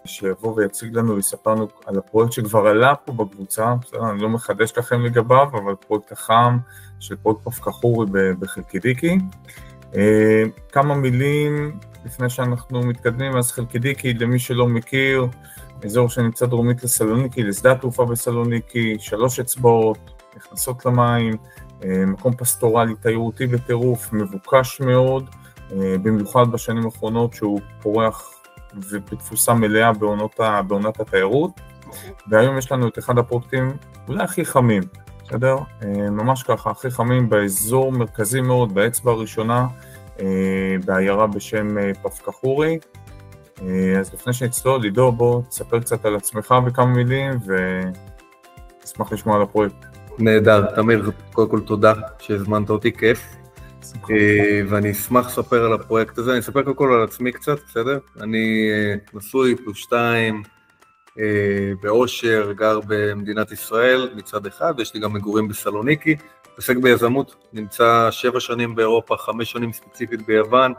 שיבוא ויציג לנו, יספר לנו על הפרויקט שכבר עלה פה בקבוצה, בסדר, אני לא מחדש לכם לגביו, אבל פרויקט החם של פרויקט פפקא חורי בחלקידיקי. כמה מילים לפני שאנחנו מתקדמים. אז חלקידיקי, למי שלא מכיר, אזור שנמצא דרומית לסלוניקי, לשדה התעופה בסלוניקי, 3 אצבעות, נכנסות למים, מקום פסטורלי, תיירותי בטירוף, מבוקש מאוד, במיוחד בשנים האחרונות שהוא פורח ובתפוסה מלאה בעונת התיירות, והיום יש לנו את אחד הפרויקטים אולי הכי חמים, בסדר? ממש ככה, הכי חמים באזור מרכזי מאוד, באצבע הראשונה, בעיירה בשם פפקא חורי. אז לפני שנצלול, לידו, בוא תספר קצת על עצמך בכמה מילים, ונשמח לשמוע על הפרויקט. נהדר, תמיר, קודם כל תודה שהזמנת אותי, כיף. ואני אשמח לספר על הפרויקט הזה. אני אספר קודם כל על עצמי קצת, בסדר? אני נשוי +2, באושר, גר במדינת ישראל מצד אחד, ויש לי גם מגורים בסלוניקי, עוסק ביזמות, נמצא 7 שנים באירופה, 5 שנים ספציפית ביוון,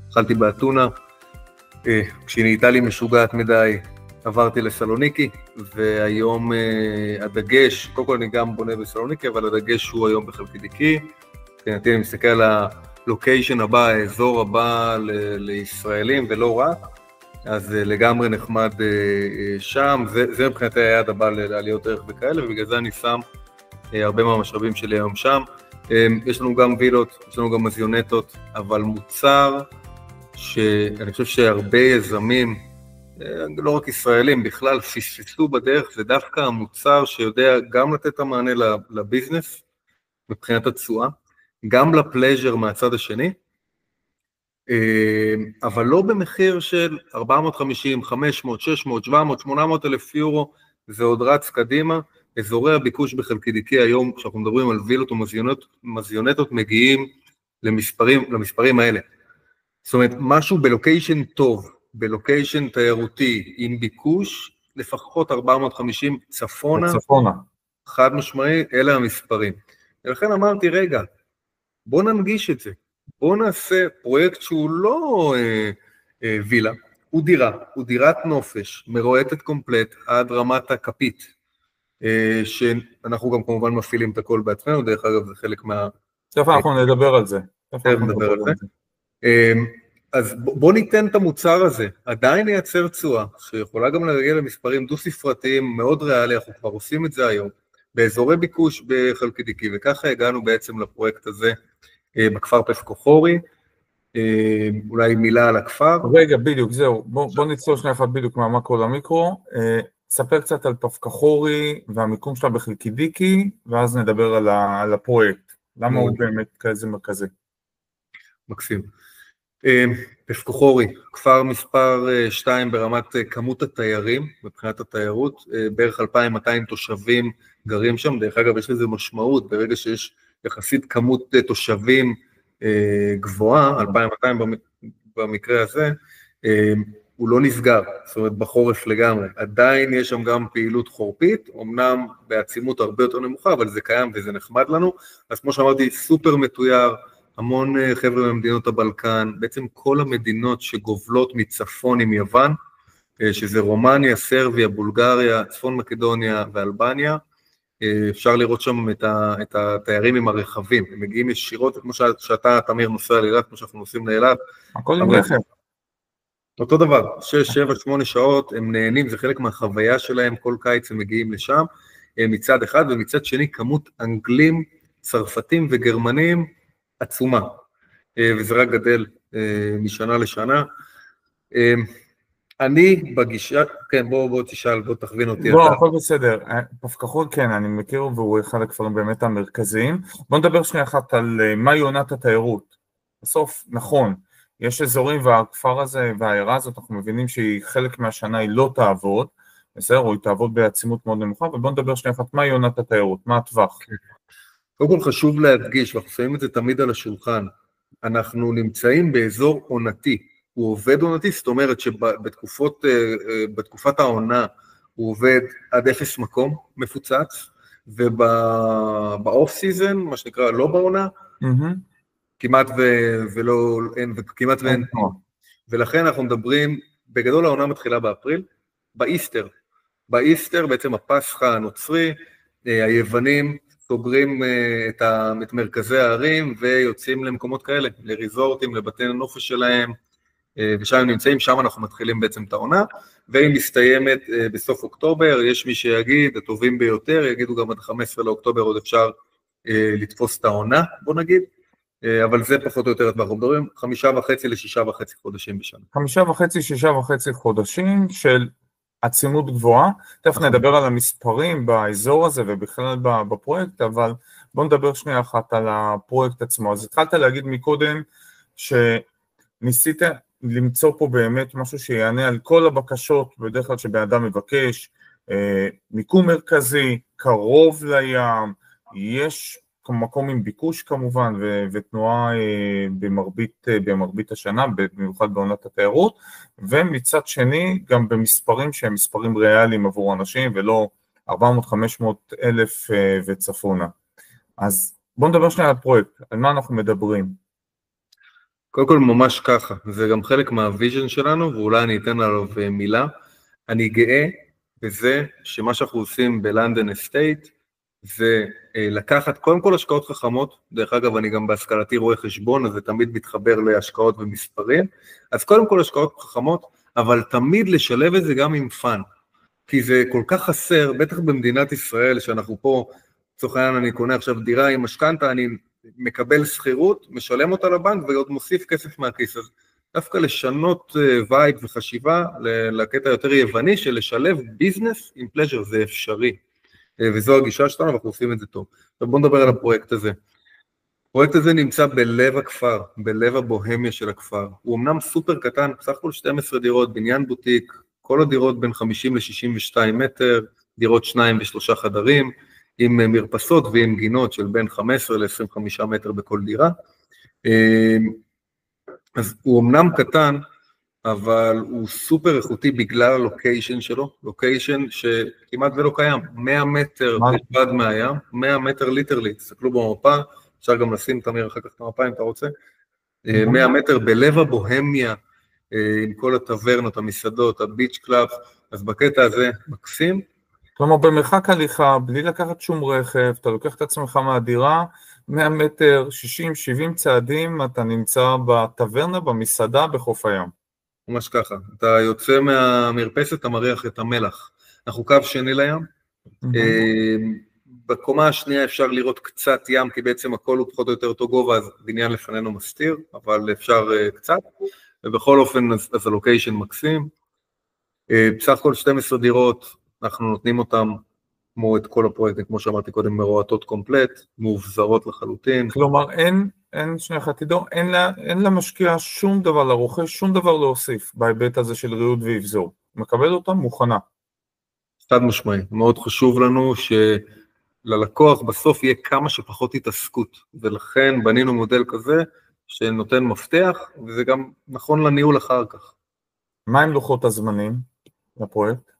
התחלתי באתונה, כשנהייתה לי משוגעת מדי, עברתי לסלוניקי, והיום הדגש, קודם כל אני גם בונה בסלוניקי, אבל הדגש הוא היום בחלקידיקי, אני מסתכל על הלוקיישן הבא, האזור הבא לישראלים ולא רק, אז לגמרי נחמד שם, זה מבחינתי היעד הבא לעליות ערך וכאלה, ובגלל זה אני שם הרבה מהמשאבים שלי היום שם. יש לנו גם וילות, יש לנו גם מזיונטות, אבל מוצר שאני חושב שהרבה יזמים, לא רק ישראלים, בכלל פספסו בדרך, זה דווקא המוצר שיודע גם לתת את המענה לביזנס, מבחינת התשואה, גם לפלז'ר מהצד השני, אבל לא במחיר של 450, 500, 600, 700, 800 אלף יורו, זה עוד רץ קדימה. אזורי הביקוש בחלקידיקי היום, כשאנחנו מדברים על וילות או מזיונטות, מגיעים למספרים האלה. זאת אומרת, משהו בלוקיישן טוב, בלוקיישן תיירותי, עם ביקוש, לפחות 450 צפונה, חד משמעי, אלה המספרים. ולכן אמרתי, רגע, בוא ננגיש את זה, בוא נעשה פרויקט שהוא לא וילה, הוא דירה, הוא דירת נופש, מרועטת קומפלט עד רמת הכפית, שאנחנו גם כמובן מפעילים את הכל בעצמנו, דרך אגב זה חלק מה... תכף אנחנו נדבר על זה. אז בוא ניתן את המוצר הזה, עדיין ייצר תשואה, שיכולה גם להגיע למספרים דו-ספרתיים מאוד ריאלי, אנחנו כבר עושים את זה היום, באזורי ביקוש בחלקידיקי, וככה הגענו בעצם לפרויקט הזה בכפר פפקא חורי. אולי מילה על הכפר. רגע, בדיוק, זהו, בוא נצלול שנייה אחת בדיוק מהמקרו למיקרו, ספר קצת על פפקא חורי והמיקום שלה בחלקידיקי, ואז נדבר על הפרויקט, למה הוא באמת כזה מרכזי. מקסים. פפקא חורי, כפר מספר 2 ברמת כמות התיירים, מבחינת התיירות, בערך 2,200 תושבים גרים שם, דרך אגב יש לזה משמעות, ברגע שיש יחסית כמות תושבים גבוהה, 2,200 במקרה הזה, הוא לא נסגר, זאת אומרת בחורף לגמרי, עדיין יש שם גם פעילות חורפית, אמנם בעצימות הרבה יותר נמוכה, אבל זה קיים וזה נחמד לנו, אז כמו שאמרתי, סופר מתויר, המון חבר'ה ממדינות הבלקן, בעצם כל המדינות שגובלות מצפון עם יוון, שזה רומניה, סרביה, בולגריה, צפון מקדוניה ואלבניה, אפשר לראות שם את התיירים עם הרכבים, הם מגיעים ישירות, כמו שאתה, תמיר, נוסע לאילת, כמו שאנחנו נוסעים לאילת. הכל עם רכב. אותו דבר, 6, 7, 8 שעות, הם נהנים, זה חלק מהחוויה שלהם, כל קיץ הם מגיעים לשם, מצד אחד, ומצד שני, כמות אנגלים, צרפתים וגרמנים, עצומה, וזה רק גדל משנה לשנה. אני בגישה, כן, בוא תשאל, בוא תכווין אותי. לא, הכל בסדר, פפקא חורי כן, אני מכיר, והוא אחד הכפרים באמת המרכזיים. בוא נדבר שנייה אחת על מהי עונת התיירות. בסוף, נכון, יש אזורים והכפר הזה והעיירה הזאת, אנחנו מבינים שהיא חלק מהשנה היא לא תעבוד, בסדר, או היא תעבוד בעצימות מאוד נמוכה, ובוא נדבר שנייה אחת, מהי עונת התיירות, מה הטווח? קודם כל חשוב להדגיש, ואנחנו שמים את זה תמיד על השולחן, אנחנו נמצאים באזור עונתי, הוא עובד עונתי, זאת אומרת שבתקופת העונה הוא עובד עד 0 מקום מפוצץ, ובאוף סיזן, מה שנקרא לא בעונה, כמעט ולא, כמעט ואין, ולכן אנחנו מדברים, בגדול העונה מתחילה באפריל, באיסטר בעצם הפסחא הנוצרי, היוונים סוגרים את מרכזי הערים ויוצאים למקומות כאלה, לריזורטים, לבתי הנופש שלהם, ושם הם נמצאים, שם אנחנו מתחילים בעצם את העונה, והיא מסתיימת בסוף אוקטובר, יש מי שיגיד, הטובים ביותר, יגידו גם עד 15 לאוקטובר עוד אפשר לתפוס את העונה, בוא נגיד, אבל זה פחות או יותר, אנחנו מדברים 5.5 ל6.5 חודשים בשנה. 5.5-6.5 חודשים של עצימות גבוהה, תכף נדבר על המספרים באזור הזה ובכלל בפרויקט, אבל בוא נדבר שנייה אחת על הפרויקט עצמו. אז התחלת להגיד מקודם שניסית למצוא פה באמת משהו שיענה על כל הבקשות, בדרך כלל שבן אדם מבקש, מיקום מרכזי, קרוב לים, יש מקום עם ביקוש כמובן ותנועה במרבית השנה, במיוחד בעונת התיירות, ומצד שני גם במספרים שהם מספרים ריאליים עבור אנשים ולא 400-500 אלף וצפונה. אז בואו נדבר שנייה על הפרויקט, על מה אנחנו מדברים. קודם כל ממש ככה, זה גם חלק מהוויז'ן שלנו, ואולי אני אתן עליו מילה. אני גאה בזה שמה שאנחנו עושים בלנדון אסטייט, זה לקחת קודם כל השקעות חכמות, דרך אגב אני גם בהשכלתי רואה חשבון, אז זה תמיד מתחבר להשקעות ומספרים, אז קודם כל השקעות חכמות, אבל תמיד לשלב את זה גם עם פן, כי זה כל כך חסר, בטח במדינת ישראל, שאנחנו פה, לצורך העניין אני קונה עכשיו דירה עם משכנתה, אני מקבל שכירות, משלם אותה לבנק ועוד מוסיף כסף מהכיס, אז דווקא לשנות וייב וחשיבה לקטע יותר יווני, של לשלב ביזנס עם פלז'ר, זה אפשרי. וזו הגישה שלנו, ואנחנו עושים את זה טוב. עכשיו בואו נדבר על הפרויקט הזה. הפרויקט הזה נמצא בלב הכפר, בלב הבוהמיה של הכפר. הוא אמנם סופר קטן, בסך הכל 12 דירות, בניין בוטיק, כל הדירות בין 50 ל-62 מטר, דירות 2 ו3 חדרים, עם מרפסות ועם גינות של בין 15 ל-25 מטר בכל דירה. אז הוא אמנם קטן, אבל הוא סופר איכותי בגלל הלוקיישן שלו, לוקיישן שכמעט ולא קיים, 100 מטר בלבד מהים, 100 מטר ליטרלי, תסתכלו במפה, אפשר גם לשים תמיר אחר כך את המפה אם אתה רוצה, 100 מטר בלב הבוהמיה, עם כל הטברנות, המסעדות, הביץ' קלאב, אז בקטע הזה מקסים. כלומר במרחק הליכה, בלי לקחת שום רכב, אתה לוקח את עצמך מהדירה, 100 מטר, 60-70 צעדים, אתה נמצא בטברנה, במסעדה, בחוף הים. ממש ככה, אתה יוצא מהמרפסת, אתה מריח את המלח, אנחנו קו שני לים, בקומה השנייה אפשר לראות קצת ים, כי בעצם הכל הוא פחות או יותר אותו גובה, אז בניין לפנינו מסתיר, אבל אפשר קצת, ובכל אופן אז הלוקיישן מקסים, בסך הכל 12 דירות, אנחנו נותנים אותם כמו את כל הפרויקטים, כמו שאמרתי קודם, מרועטות קומפלט, מאובזרות לחלוטין. כלומר אין שני חתידו, אין למשקיע שום דבר, לרוכש שום דבר להוסיף, בהיבט הזה של ריהוט ואבזור, מקבל אותם מוכנה. חד משמעי, מאוד חשוב לנו שללקוח בסוף יהיה כמה שפחות התעסקות, ולכן בנינו מודל כזה שנותן מפתח, וזה גם נכון לניהול אחר כך. מה עם לוחות הזמנים לפרויקט?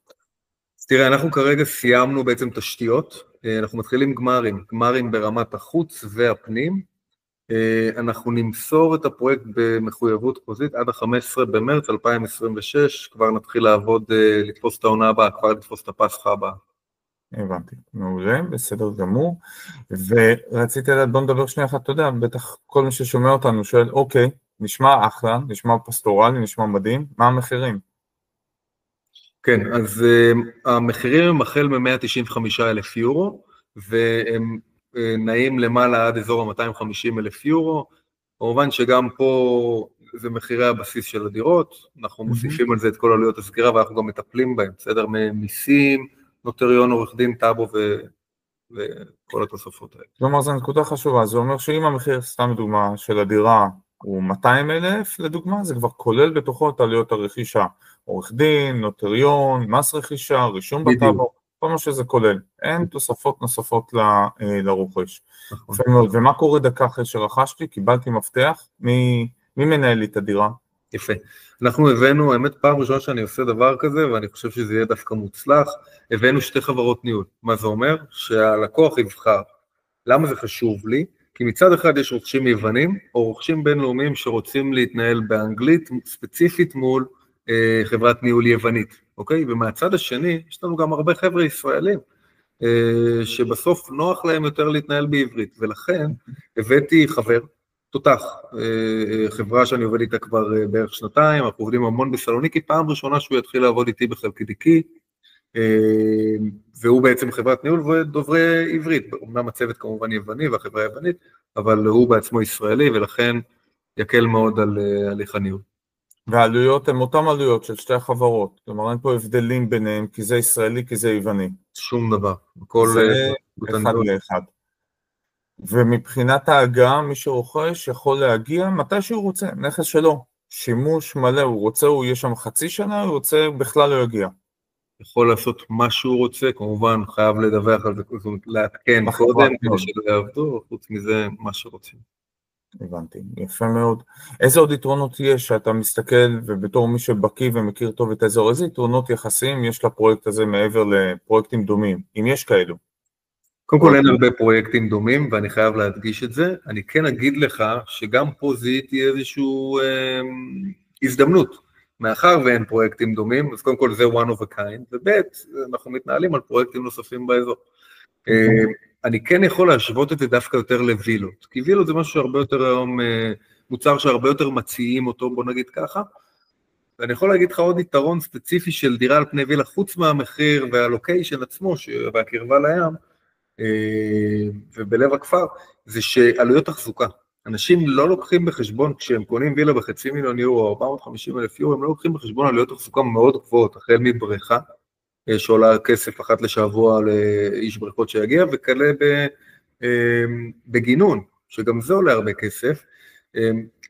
אז תראה, אנחנו כרגע סיימנו בעצם תשתיות, אנחנו מתחילים גמרים ברמת החוץ והפנים, אנחנו נמסור את הפרויקט במחויבות חוזית עד ה-15 במרץ 2026, כבר נתחיל לעבוד, לתפוס את העונה הבאה, כבר לתפוס את הפסחא הבאה. הבנתי, מעולה, בסדר גמור, ורציתי לדעת, בוא נדבר שנייה אחת, אתה יודע, בטח כל מי ששומע אותנו שואל, אוקיי, נשמע אחלה, נשמע פסטורלי, נשמע מדהים, מה המחירים? כן, אז המחירים הם החל מ-195,000 יורו, והם נעים למעלה עד אזור ה-250,000 יורו, כמובן שגם פה זה מחירי הבסיס של הדירות, אנחנו מוסיפים על זה את כל עלויות הסגירה, ואנחנו גם מטפלים בהם, בסדר? מיסים, נוטריון, עורך דין, טאבו וכל התוספות האלה. כלומר, זו נקודה חשובה, זה אומר שאם המחיר, סתם דוגמה, של הדירה הוא 200,000 לדוגמה, זה כבר כולל בתוכו את עלויות הרכישה, עורך דין, נוטריון, מס רכישה, רישום בטאבו, כל מה שזה כולל, אין תוספות נוספות לרוכש. ומה קורה דקה אחרי שרכשתי? קיבלתי מפתח, מי מנהל לי את הדירה? יפה, אנחנו הבאנו, האמת פעם ראשונה שאני עושה דבר כזה, ואני חושב שזה יהיה דווקא מוצלח, הבאנו 2 חברות ניהול. מה זה אומר? שהלקוח יבחר. למה זה חשוב לי? כי מצד אחד יש רוכשים יוונים, או רוכשים בינלאומיים שרוצים להתנהל באנגלית, ספציפית מול חברת ניהול יוונית. אוקיי? ומהצד השני, יש לנו גם הרבה חבר'ה ישראלים, שבסוף נוח להם יותר להתנהל בעברית, ולכן הבאתי חבר, תותח, חברה שאני עובד איתה כבר בערך שנתיים, אנחנו עובדים המון בסלוניקי, פעם ראשונה שהוא יתחיל לעבוד איתי בחלקידיקי, והוא בעצם חברת ניהול ודוברי עברית, אמנם הצוות כמובן יווני והחברה יוונית, אבל הוא בעצמו ישראלי, ולכן יקל מאוד על הליך הניהול. והעלויות הן אותן עלויות של שתי החברות, כלומר אין פה הבדלים ביניהם, כי זה ישראלי, כי זה יווני. שום דבר. זה אחד לאחד. ומבחינת ההגעה, מי שרוכש יכול להגיע מתי שהוא רוצה, נכס שלו, שימוש מלא, הוא רוצה, הוא יהיה שם חצי שנה, הוא רוצה, בכלל לא יגיע. יכול לעשות מה שהוא רוצה, כמובן חייב לדווח על זה, לעדכן קודם, כדי שלא יעבדו, חוץ מזה מה שרוצים. הבנתי, יפה מאוד. איזה עוד יתרונות יש שאתה מסתכל, ובתור מי שבקיא ומכיר טוב את האזור, איזה יתרונות יחסיים יש לפרויקט הזה מעבר לפרויקטים דומים, אם יש כאלו? קודם כל אין הרבה פרויקטים דומים, ואני חייב להדגיש את זה. אני כן אגיד לך שגם פה זיהיתי איזושהי הזדמנות, מאחר ואין פרויקטים דומים, אז קודם כל זה one of a kind, ובית, אנחנו מתנהלים על פרויקטים נוספים באזור. אני כן יכול להשוות את זה דווקא יותר לווילות, כי וילות זה משהו שהרבה יותר היום, מוצר שהרבה יותר מציעים אותו, בוא נגיד ככה, ואני יכול להגיד לך עוד יתרון ספציפי של דירה על פני וילה, חוץ מהמחיר והלוקיישן עצמו, והקרבה לים, ובלב הכפר, זה שעלויות תחזוקה. אנשים לא לוקחים בחשבון, כשהם קונים וילה בחצי מיליון יורו, 450,000 יורו, הם לא לוקחים בחשבון עלויות תחזוקה מאוד גבוהות, החל מבריכה, שעולה כסף אחת לשבוע לאיש בריכות שיגיע, וכאלה בגינון, שגם זה עולה הרבה כסף.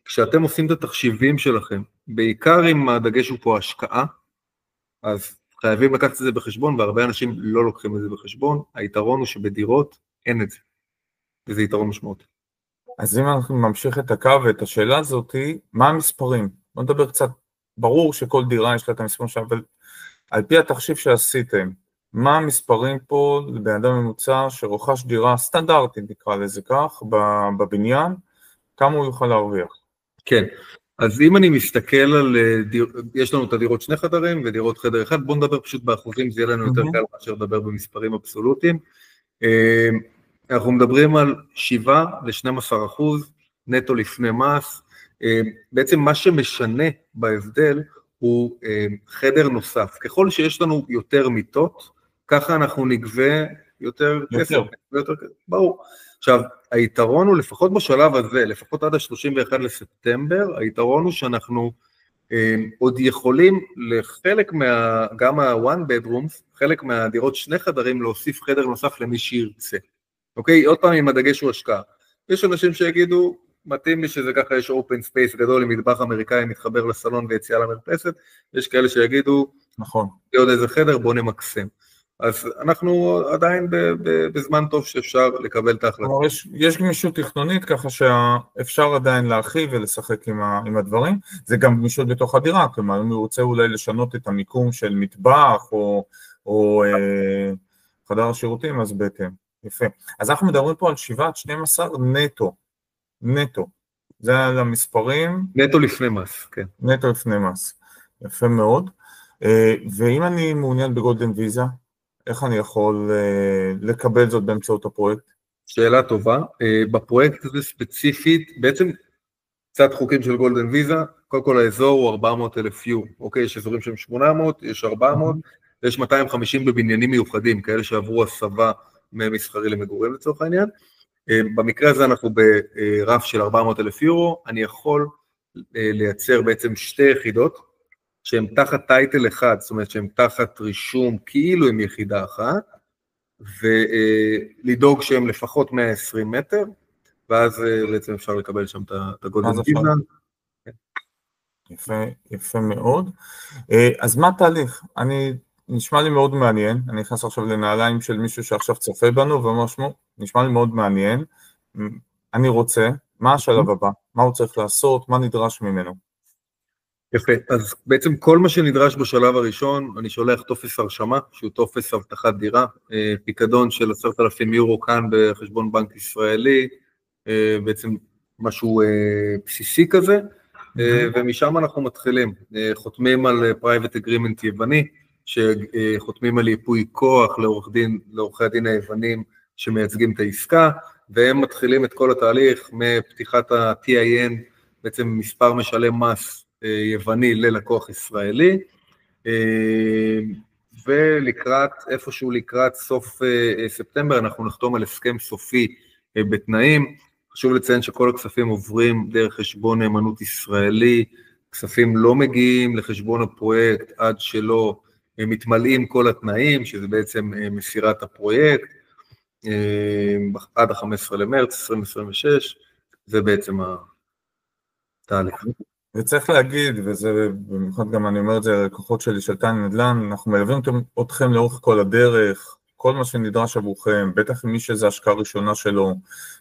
כשאתם עושים את התחשיבים שלכם, בעיקר אם הדגש הוא פה השקעה, אז חייבים לקחת את זה בחשבון, והרבה אנשים לא לוקחים את זה בחשבון. היתרון הוא שבדירות אין את זה, וזה יתרון משמעותי. אז אם אנחנו ממשיך את הקו ואת השאלה הזאת, מה המספרים? בוא נדבר קצת, ברור שכל דירה יש לה את המספרים שם, אבל על פי התחשיב שעשיתם, מה המספרים פה לבן אדם ממוצע שרוכש דירה סטנדרטית, נקרא לזה כך, בבניין, כמה הוא יוכל להרוויח? כן, אז אם אני מסתכל על, יש לנו את הדירות שני חדרים ודירות חדר אחד, בואו נדבר פשוט באחוזים, זה יהיה לנו יותר קל מאשר לדבר במספרים אבסולוטיים. אנחנו מדברים על 7-12% נטו לפני מס, בעצם מה שמשנה בהבדל הוא חדר נוסף, ככל שיש לנו יותר מיטות, ככה אנחנו נגבה יותר כסף, ברור. עכשיו, היתרון הוא לפחות בשלב הזה, לפחות עד ה-31 לספטמבר, היתרון הוא שאנחנו עוד יכולים לחלק גם ה-one bedrooms, חלק מהדירות שני חדרים, להוסיף חדר נוסף למי שירצה. אוקיי? עוד פעם עם הדגש הוא השקעה. יש אנשים שיגידו, מתאים לי שזה ככה, יש open space גדול עם מטבח אמריקאי, מתחבר לסלון ויציאה למרפסת, יש כאלה שיגידו, נכון. עוד איזה חדר, בוא נמקסם. אז אנחנו עדיין בזמן טוב שאפשר לקבל את ההחלטה. יש גמישות תכנונית ככה שאפשר עדיין להרחיב ולשחק עם הדברים, זה גם גמישות בתוך הדירה, כלומר אם הוא רוצה אולי לשנות את המיקום של מטבח או חדר השירותים, אז בהתאם. יפה. אז אנחנו מדברים פה על 7-12 נטו. זה על המספרים. נטו לפני מס, כן. נטו לפני מס. יפה מאוד. ואם אני מעוניין בגולדן ויזה, איך אני יכול לקבל זאת באמצעות הפרויקט? שאלה טובה. בפרויקט הזה ספציפית, בעצם קצת חוקים של גולדן ויזה, קודם כל האזור הוא 400,000 יורו, אוקיי? יש אזורים שהם 800, יש 400, ויש 250 בבניינים מיוחדים, כאלה שעברו הסבה ממסחרי למגורים לצורך העניין. במקרה הזה אנחנו ברף של 400,000 יורו, אני יכול לייצר בעצם שתי יחידות, שהן תחת טייטל אחד, זאת אומרת שהן תחת רישום כאילו עם יחידה אחת, ולדאוג שהן לפחות 120 מטר, ואז בעצם אפשר לקבל שם את הגולדן ויזה. יפה מאוד. אז מה התהליך? נשמע לי מאוד מעניין, אני נכנס עכשיו לנעליים של מישהו שעכשיו צופה בנו, ואומר שמו, נשמע לי מאוד מעניין, אני רוצה, מה השלב הבא? מה הוא צריך לעשות? מה נדרש ממנו? יפה, אז בעצם כל מה שנדרש בשלב הראשון, אני שולח טופס הרשמה, שהוא טופס הבטחת דירה, פיקדון של 10,000 יורו כאן בחשבון בנק ישראלי, בעצם משהו בסיסי כזה, ומשם אנחנו מתחילים, חותמים על private agreement יווני, שחותמים על ייפוי כוח לעורכי הדין היוונים שמייצגים את העסקה, והם מתחילים את כל התהליך מפתיחת ה-TIN, בעצם מספר משלם מס יווני ללקוח ישראלי, איפשהו לקראת סוף ספטמבר אנחנו נחתום על הסכם סופי בתנאים. חשוב לציין שכל הכספים עוברים דרך חשבון נאמנות ישראלי, כספים לא מגיעים לחשבון הפרויקט עד שלא מתמלאים כל התנאים, שזה בעצם מסירת הפרויקט, עד ה-15 למרץ 2026, זה בעצם התהליך. וצריך להגיד, וזה במיוחד גם אני אומר את זה ללקוחות שלי של תני נדל"ן, אנחנו מלווים אתכם לאורך כל הדרך, כל מה שנדרש עבורכם, בטח מי שזה השקעה ראשונה שלו,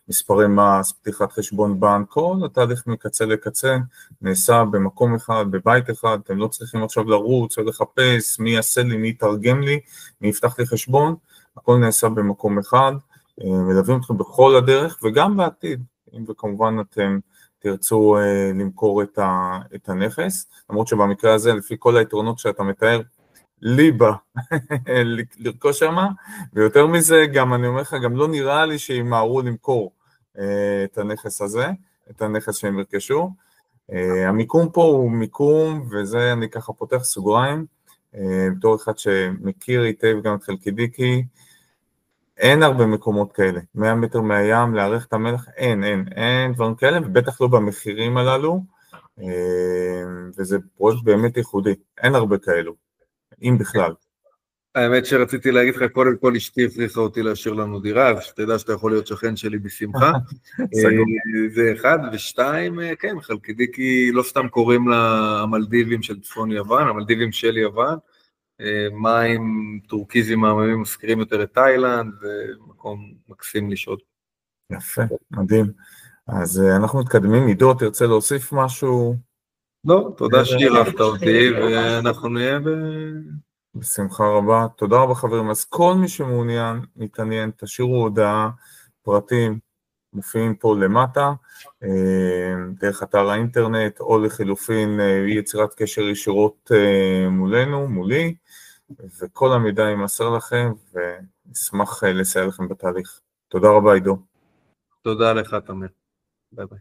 מספרי מס, פתיחת חשבון בנק, כל התהליך מקצה לקצה, נעשה במקום אחד, בבית אחד, אתם לא צריכים עכשיו לרוץ או לחפש מי יעשה לי, מי יתרגם לי, מי יפתח לי חשבון, הכל נעשה במקום אחד, מלווים אתכם בכל הדרך, וגם בעתיד, אם וכמובן אתם תרצו למכור את הנכס, למרות שבמקרה הזה, לפי כל היתרונות שאתה מתאר, ליבה לרכוש שמה, ויותר מזה, גם אני אומר לך, גם לא נראה לי שימהרו למכור את הנכס הזה, את הנכס שהם ירכשו. המיקום פה הוא מיקום, וזה אני ככה פותח סוגריים, בתור אחד שמכיר היטב גם את חלקידיקי, אין הרבה מקומות כאלה, 100 מטר מהים, להערך את המלח, אין דברים כאלה, ובטח לא במחירים הללו, וזה פרויקט באמת ייחודי, אין הרבה כאלו, אם בכלל. האמת שרציתי להגיד לך, קודם כל אשתי הכריחה אותי להשאיר לנו דירה, ושתדע שאתה יכול להיות שכן שלי בשמחה. זה אחד, ושתיים, כן, חלקידיקי לא סתם קוראים לה המלדיבים של צפון יוון, המלדיבים של יוון, מים טורקיזים מהממים מזכירים יותר את תאילנד, ומקום מקסים לשהות. יפה, מדהים. אז אנחנו מתקדמים, עידו, תרצה להוסיף משהו? לא, תודה שאירחת אותי, ואנחנו נהיה בשמחה רבה, תודה רבה חברים. אז כל מי שמעוניין, מתעניין, תשאירו הודעה, פרטים, מופיעים פה למטה, דרך אתר האינטרנט, או לחילופין יצירת קשר ישירות מולנו, מולי, וכל המידע יימסר לכם, ונשמח לסייע לכם בתהליך. תודה רבה עידו. תודה לך תמיר, ביי ביי.